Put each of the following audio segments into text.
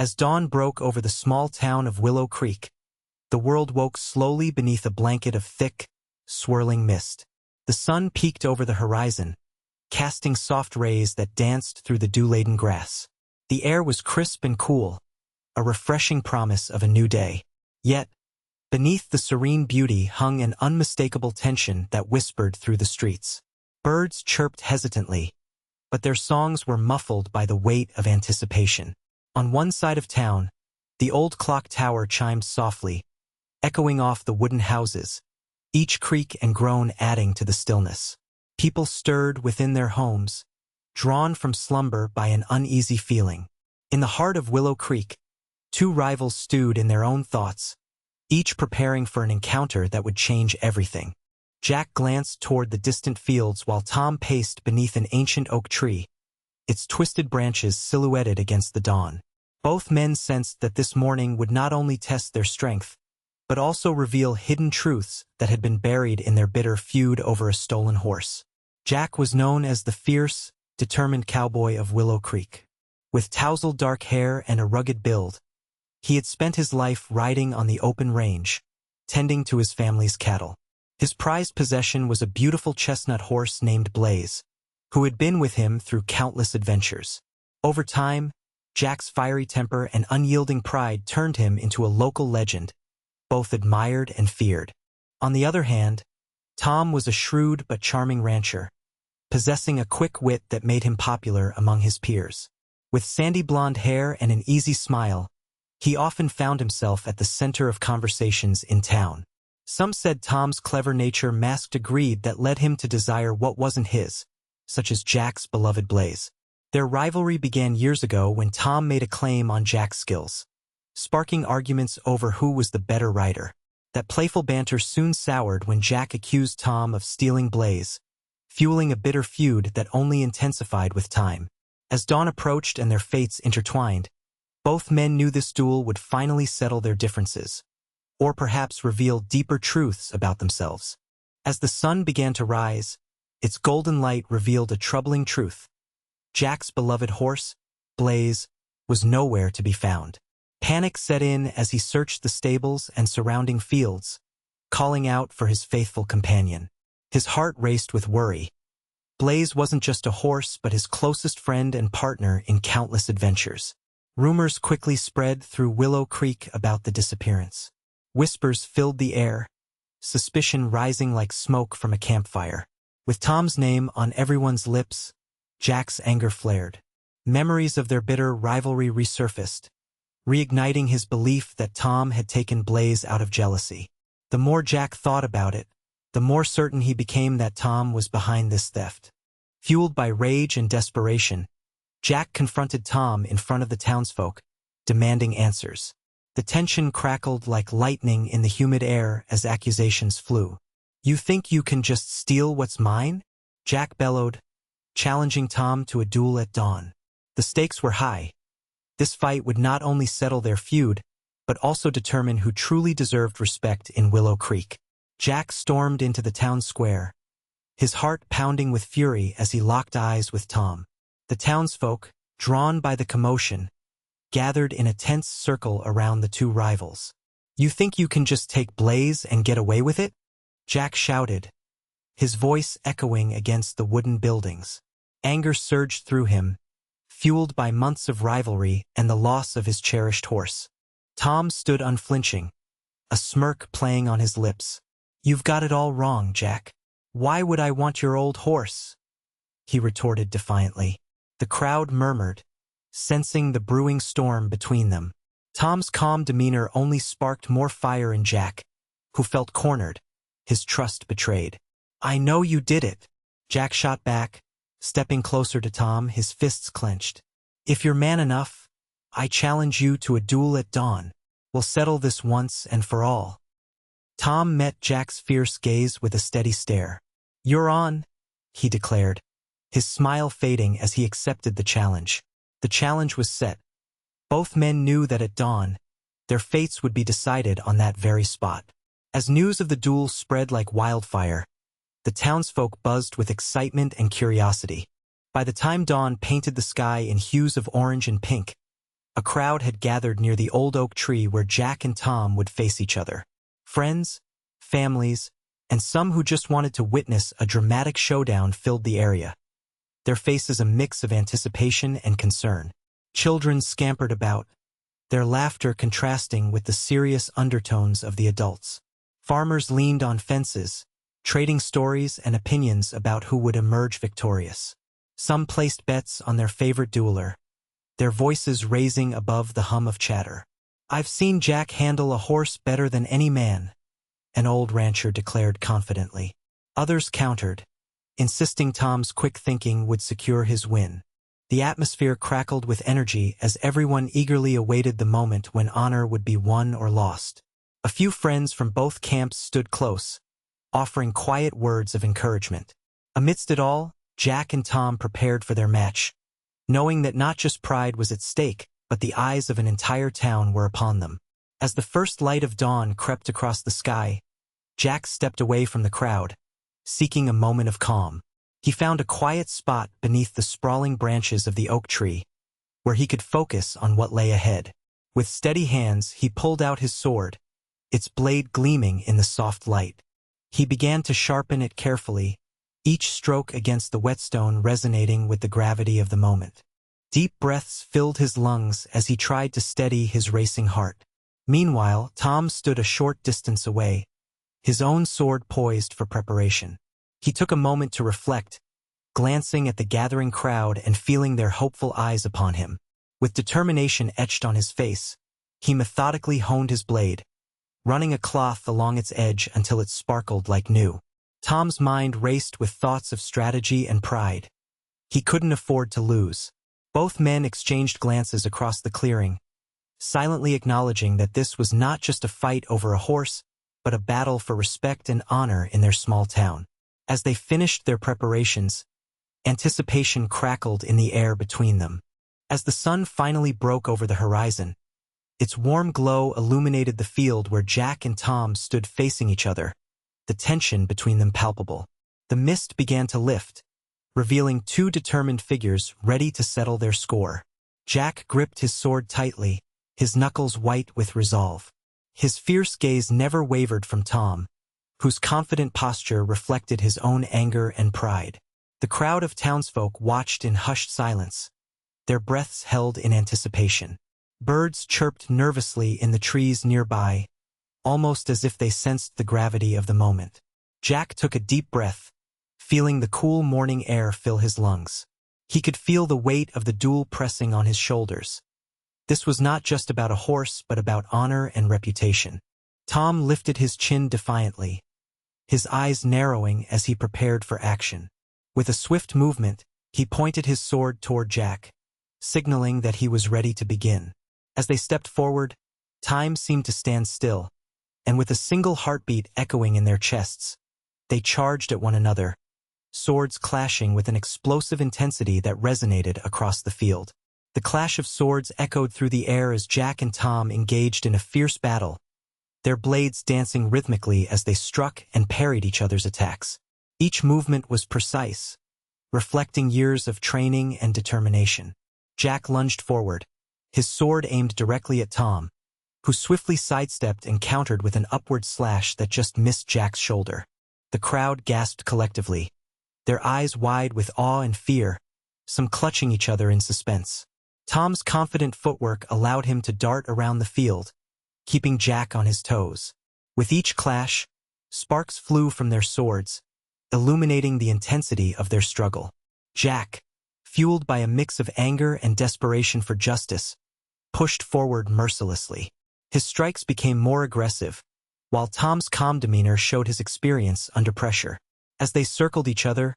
As dawn broke over the small town of Willow Creek, the world woke slowly beneath a blanket of thick, swirling mist. The sun peeked over the horizon, casting soft rays that danced through the dew-laden grass. The air was crisp and cool, a refreshing promise of a new day. Yet, beneath the serene beauty hung an unmistakable tension that whispered through the streets. Birds chirped hesitantly, but their songs were muffled by the weight of anticipation. On one side of town, the old clock tower chimed softly, echoing off the wooden houses, each creak and groan adding to the stillness. People stirred within their homes, drawn from slumber by an uneasy feeling. In the heart of Willow Creek, two rivals stewed in their own thoughts, each preparing for an encounter that would change everything. Jack glanced toward the distant fields while Tom paced beneath an ancient oak tree, its twisted branches silhouetted against the dawn. Both men sensed that this morning would not only test their strength, but also reveal hidden truths that had been buried in their bitter feud over a stolen horse. Jack was known as the fierce, determined cowboy of Willow Creek. With tousled dark hair and a rugged build, he had spent his life riding on the open range, tending to his family's cattle. His prized possession was a beautiful chestnut horse named Blaze, who had been with him through countless adventures. Over time, Jack's fiery temper and unyielding pride turned him into a local legend, both admired and feared. On the other hand, Tom was a shrewd but charming rancher, possessing a quick wit that made him popular among his peers. With sandy blonde hair and an easy smile, he often found himself at the center of conversations in town. Some said Tom's clever nature masked a greed that led him to desire what wasn't his, such as Jack's beloved Blaze. Their rivalry began years ago when Tom made a claim on Jack's skills, sparking arguments over who was the better rider. That playful banter soon soured when Jack accused Tom of stealing Blaze, fueling a bitter feud that only intensified with time. As dawn approached and their fates intertwined, both men knew this duel would finally settle their differences, or perhaps reveal deeper truths about themselves. As the sun began to rise, its golden light revealed a troubling truth. Jack's beloved horse, Blaze, was nowhere to be found. Panic set in as he searched the stables and surrounding fields, calling out for his faithful companion. His heart raced with worry. Blaze wasn't just a horse but his closest friend and partner in countless adventures. Rumors quickly spread through Willow Creek about the disappearance. Whispers filled the air, suspicion rising like smoke from a campfire. With Tom's name on everyone's lips, Jack's anger flared. Memories of their bitter rivalry resurfaced, reigniting his belief that Tom had taken Blaze out of jealousy. The more Jack thought about it, the more certain he became that Tom was behind this theft. Fueled by rage and desperation, Jack confronted Tom in front of the townsfolk, demanding answers. The tension crackled like lightning in the humid air as accusations flew. "You think you can just steal what's mine?" Jack bellowed, challenging Tom to a duel at dawn. The stakes were high. This fight would not only settle their feud, but also determine who truly deserved respect in Willow Creek. Jack stormed into the town square, his heart pounding with fury as he locked eyes with Tom. The townsfolk, drawn by the commotion, gathered in a tense circle around the two rivals. "You think you can just take Blaze and get away with it?" Jack shouted, his voice echoing against the wooden buildings. Anger surged through him, fueled by months of rivalry and the loss of his cherished horse. Tom stood unflinching, a smirk playing on his lips. "You've got it all wrong, Jack. Why would I want your old horse?" he retorted defiantly. The crowd murmured, sensing the brewing storm between them. Tom's calm demeanor only sparked more fire in Jack, who felt cornered, his trust betrayed. "I know you did it," Jack shot back, stepping closer to Tom, his fists clenched. "If you're man enough, I challenge you to a duel at dawn. We'll settle this once and for all." Tom met Jack's fierce gaze with a steady stare. "You're on," he declared, his smile fading as he accepted the challenge. The challenge was set. Both men knew that at dawn, their fates would be decided on that very spot. As news of the duel spread like wildfire, the townsfolk buzzed with excitement and curiosity. By the time dawn painted the sky in hues of orange and pink, A crowd had gathered near the old oak tree where Jack and Tom would face each other. Friends, families, and some who just wanted to witness a dramatic showdown filled the area, their faces a mix of anticipation and concern. Children scampered about, their laughter contrasting with the serious undertones of the adults. Farmers leaned on fences, trading stories and opinions about who would emerge victorious. Some placed bets on their favorite dueler, their voices raising above the hum of chatter. "I've seen Jack handle a horse better than any man," an old rancher declared confidently. Others countered, insisting Tom's quick thinking would secure his win. The atmosphere crackled with energy as everyone eagerly awaited the moment when honor would be won or lost. A few friends from both camps stood close, offering quiet words of encouragement. Amidst it all, Jack and Tom prepared for their match, knowing that not just pride was at stake, but the eyes of an entire town were upon them. As the first light of dawn crept across the sky, Jack stepped away from the crowd, seeking a moment of calm. He found a quiet spot beneath the sprawling branches of the oak tree, where he could focus on what lay ahead. With steady hands, he pulled out his sword, its blade gleaming in the soft light. He began to sharpen it carefully, each stroke against the whetstone resonating with the gravity of the moment. Deep breaths filled his lungs as he tried to steady his racing heart. Meanwhile, Tom stood a short distance away, his own sword poised for preparation. He took a moment to reflect, glancing at the gathering crowd and feeling their hopeful eyes upon him. With determination etched on his face, he methodically honed his blade, running a cloth along its edge until it sparkled like new. Tom's mind raced with thoughts of strategy and pride. He couldn't afford to lose. Both men exchanged glances across the clearing, silently acknowledging that this was not just a fight over a horse, but a battle for respect and honor in their small town. As they finished their preparations, anticipation crackled in the air between them. As the sun finally broke over the horizon, its warm glow illuminated the field where Jack and Tom stood facing each other, the tension between them palpable. The mist began to lift, revealing two determined figures ready to settle their score. Jack gripped his sword tightly, his knuckles white with resolve. His fierce gaze never wavered from Tom, whose confident posture reflected his own anger and pride. The crowd of townsfolk watched in hushed silence, their breaths held in anticipation. Birds chirped nervously in the trees nearby, almost as if they sensed the gravity of the moment. Jack took a deep breath, feeling the cool morning air fill his lungs. He could feel the weight of the duel pressing on his shoulders. This was not just about a horse, but about honor and reputation. Tom lifted his chin defiantly, his eyes narrowing as he prepared for action. With a swift movement, he pointed his sword toward Jack, signaling that he was ready to begin. As they stepped forward, time seemed to stand still, and with a single heartbeat echoing in their chests, they charged at one another, swords clashing with an explosive intensity that resonated across the field. The clash of swords echoed through the air as Jack and Tom engaged in a fierce battle, their blades dancing rhythmically as they struck and parried each other's attacks. Each movement was precise, reflecting years of training and determination. Jack lunged forward, his sword aimed directly at Tom, who swiftly sidestepped and countered with an upward slash that just missed Jack's shoulder. The crowd gasped collectively, their eyes wide with awe and fear, some clutching each other in suspense. Tom's confident footwork allowed him to dart around the field, keeping Jack on his toes. With each clash, sparks flew from their swords, illuminating the intensity of their struggle. Jack, fueled by a mix of anger and desperation for justice, pushed forward mercilessly. His strikes became more aggressive, while Tom's calm demeanor showed his experience under pressure. As they circled each other,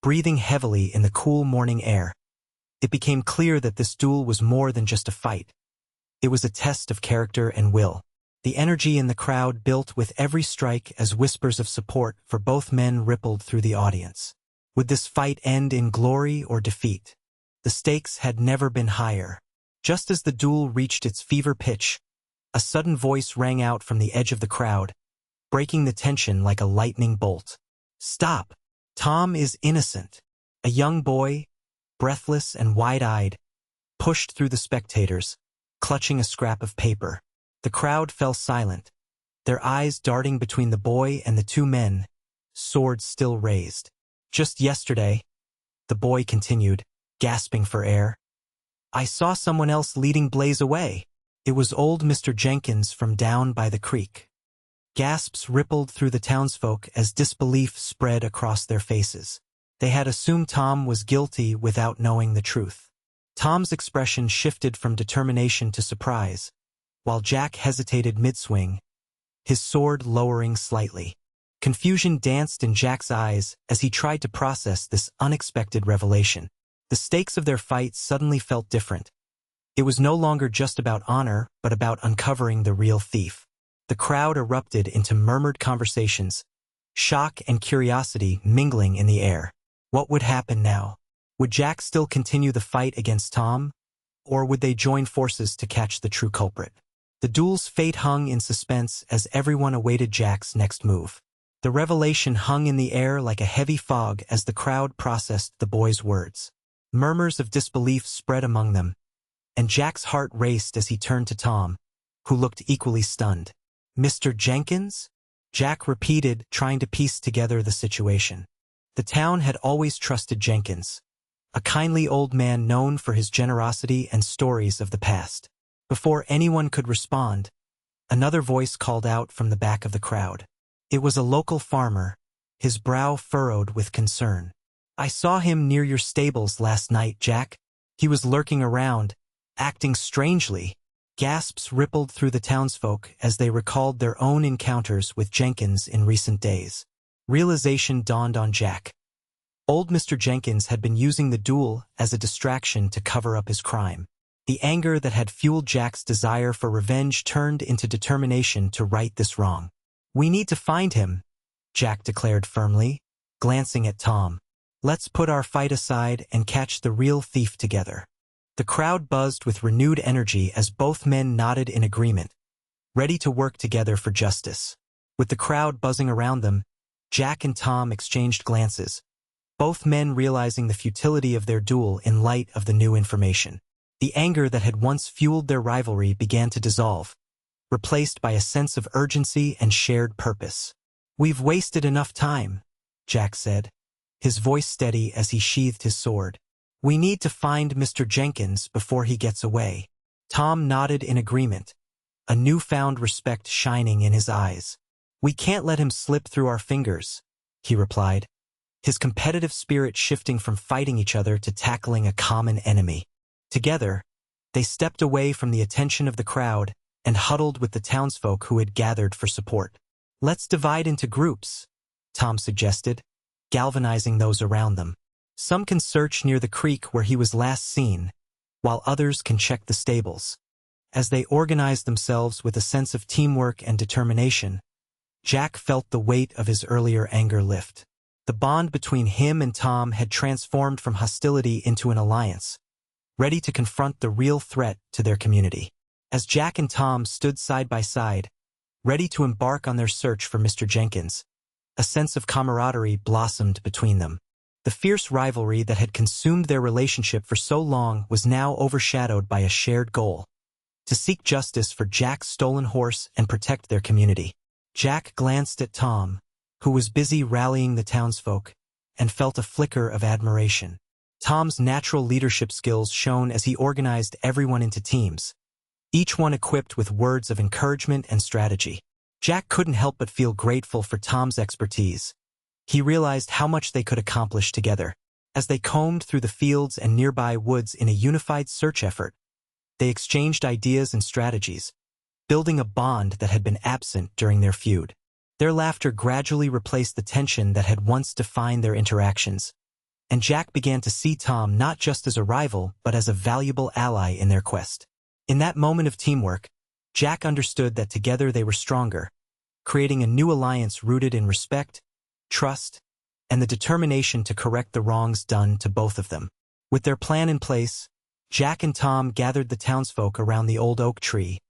breathing heavily in the cool morning air, it became clear that this duel was more than just a fight. It was a test of character and will. The energy in the crowd built with every strike as whispers of support for both men rippled through the audience. Would this fight end in glory or defeat? The stakes had never been higher. Just as the duel reached its fever pitch, a sudden voice rang out from the edge of the crowd, breaking the tension like a lightning bolt. "Stop! Tom is innocent." A young boy, breathless and wide-eyed, pushed through the spectators, clutching a scrap of paper. The crowd fell silent, their eyes darting between the boy and the two men, swords still raised. Just yesterday, the boy continued, gasping for air, I saw someone else leading Blaze away. It was old Mr. Jenkins from down by the creek. Gasps rippled through the townsfolk as disbelief spread across their faces. They had assumed Tom was guilty without knowing the truth. Tom's expression shifted from determination to surprise, while Jack hesitated mid-swing, his sword lowering slightly. Confusion danced in Jack's eyes as he tried to process this unexpected revelation. The stakes of their fight suddenly felt different. It was no longer just about honor, but about uncovering the real thief. The crowd erupted into murmured conversations, shock and curiosity mingling in the air. What would happen now? Would Jack still continue the fight against Tom, or would they join forces to catch the true culprit? The duel's fate hung in suspense as everyone awaited Jack's next move. The revelation hung in the air like a heavy fog as the crowd processed the boy's words. Murmurs of disbelief spread among them, and Jack's heart raced as he turned to Tom, who looked equally stunned. Mr. Jenkins? Jack repeated, trying to piece together the situation. The town had always trusted Jenkins, a kindly old man known for his generosity and stories of the past. Before anyone could respond, another voice called out from the back of the crowd. It was a local farmer, his brow furrowed with concern. I saw him near your stables last night, Jack. He was lurking around, acting strangely. Gasps rippled through the townsfolk as they recalled their own encounters with Jenkins in recent days. Realization dawned on Jack. Old Mr. Jenkins had been using the duel as a distraction to cover up his crime. The anger that had fueled Jack's desire for revenge turned into determination to right this wrong. We need to find him, Jack declared firmly, glancing at Tom. Let's put our fight aside and catch the real thief together. The crowd buzzed with renewed energy as both men nodded in agreement, ready to work together for justice. With the crowd buzzing around them, Jack and Tom exchanged glances, both men realizing the futility of their duel in light of the new information. The anger that had once fueled their rivalry began to dissolve, replaced by a sense of urgency and shared purpose. We've wasted enough time, Jack said, his voice steady as he sheathed his sword. We need to find Mr. Jenkins before he gets away. Tom nodded in agreement, a newfound respect shining in his eyes. We can't let him slip through our fingers, he replied, his competitive spirit shifting from fighting each other to tackling a common enemy. Together, they stepped away from the attention of the crowd and huddled with the townsfolk who had gathered for support. Let's divide into groups, Tom suggested, galvanizing those around them. Some can search near the creek where he was last seen, while others can check the stables. As they organized themselves with a sense of teamwork and determination, Jack felt the weight of his earlier anger lift. The bond between him and Tom had transformed from hostility into an alliance, ready to confront the real threat to their community. As Jack and Tom stood side by side, ready to embark on their search for Mr. Jenkins, a sense of camaraderie blossomed between them. The fierce rivalry that had consumed their relationship for so long was now overshadowed by a shared goal: to seek justice for Jack's stolen horse and protect their community. Jack glanced at Tom, who was busy rallying the townsfolk, and felt a flicker of admiration. Tom's natural leadership skills shone as he organized everyone into teams, each one equipped with words of encouragement and strategy. Jack couldn't help but feel grateful for Tom's expertise. He realized how much they could accomplish together. As they combed through the fields and nearby woods in a unified search effort, they exchanged ideas and strategies, building a bond that had been absent during their feud. Their laughter gradually replaced the tension that had once defined their interactions, and Jack began to see Tom not just as a rival but as a valuable ally in their quest. In that moment of teamwork, Jack understood that together they were stronger, creating a new alliance rooted in respect, trust, and the determination to correct the wrongs done to both of them. With their plan in place, Jack and Tom gathered the townsfolk around the old oak tree,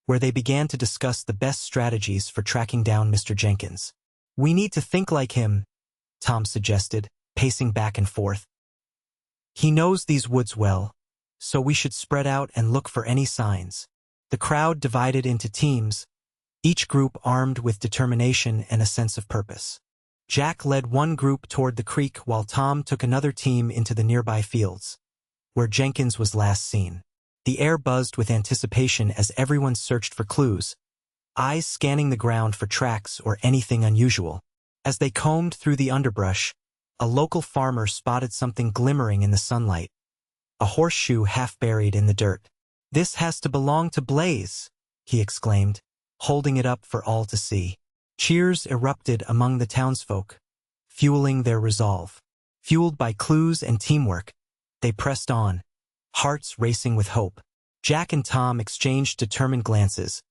where they began to discuss the best strategies for tracking down Mr. Jenkins. We need to think like him, Tom suggested, pacing back and forth. He knows these woods well, so we should spread out and look for any signs. The crowd divided into teams, each group armed with determination and a sense of purpose. Jack led one group toward the creek while Tom took another team into the nearby fields, where Jenkins was last seen. The air buzzed with anticipation as everyone searched for clues, eyes scanning the ground for tracks or anything unusual. As they combed through the underbrush, a local farmer spotted something glimmering in the sunlight, a horseshoe half buried in the dirt. "This has to belong to Blaze," he exclaimed, holding it up for all to see. Cheers erupted among the townsfolk, fueling their resolve. Fueled by clues and teamwork, they pressed on, hearts racing with hope. Jack and Tom exchanged determined glances,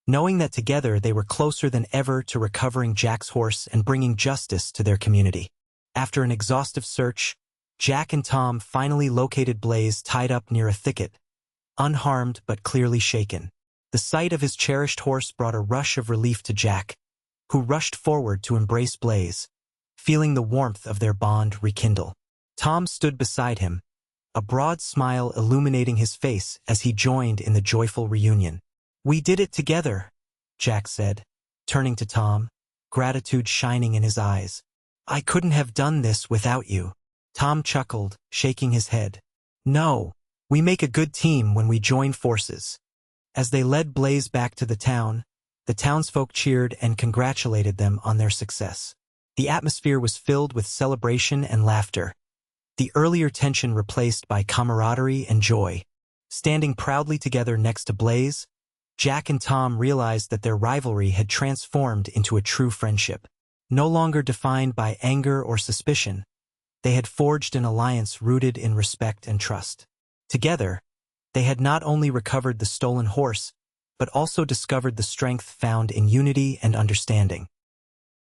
knowing that together they were closer than ever to recovering Jack's horse and bringing justice to their community. After an exhaustive search, Jack and Tom finally located Blaze tied up near a thicket, unharmed but clearly shaken. The sight of his cherished horse brought a rush of relief to Jack, who rushed forward to embrace Blaze, feeling the warmth of their bond rekindle. Tom stood beside him, a broad smile illuminating his face as he joined in the joyful reunion. "We did it together," Jack said, turning to Tom, gratitude shining in his eyes. "I couldn't have done this without you." Tom chuckled, shaking his head. "No, we make a good team when we join forces." As they led Blaze back to the town, the townsfolk cheered and congratulated them on their success. The atmosphere was filled with celebration and laughter, the earlier tension replaced by camaraderie and joy. Standing proudly together next to Blaze, Jack and Tom realized that their rivalry had transformed into a true friendship. No longer defined by anger or suspicion, they had forged an alliance rooted in respect and trust. Together, they had not only recovered the stolen horse, but also discovered the strength found in unity and understanding.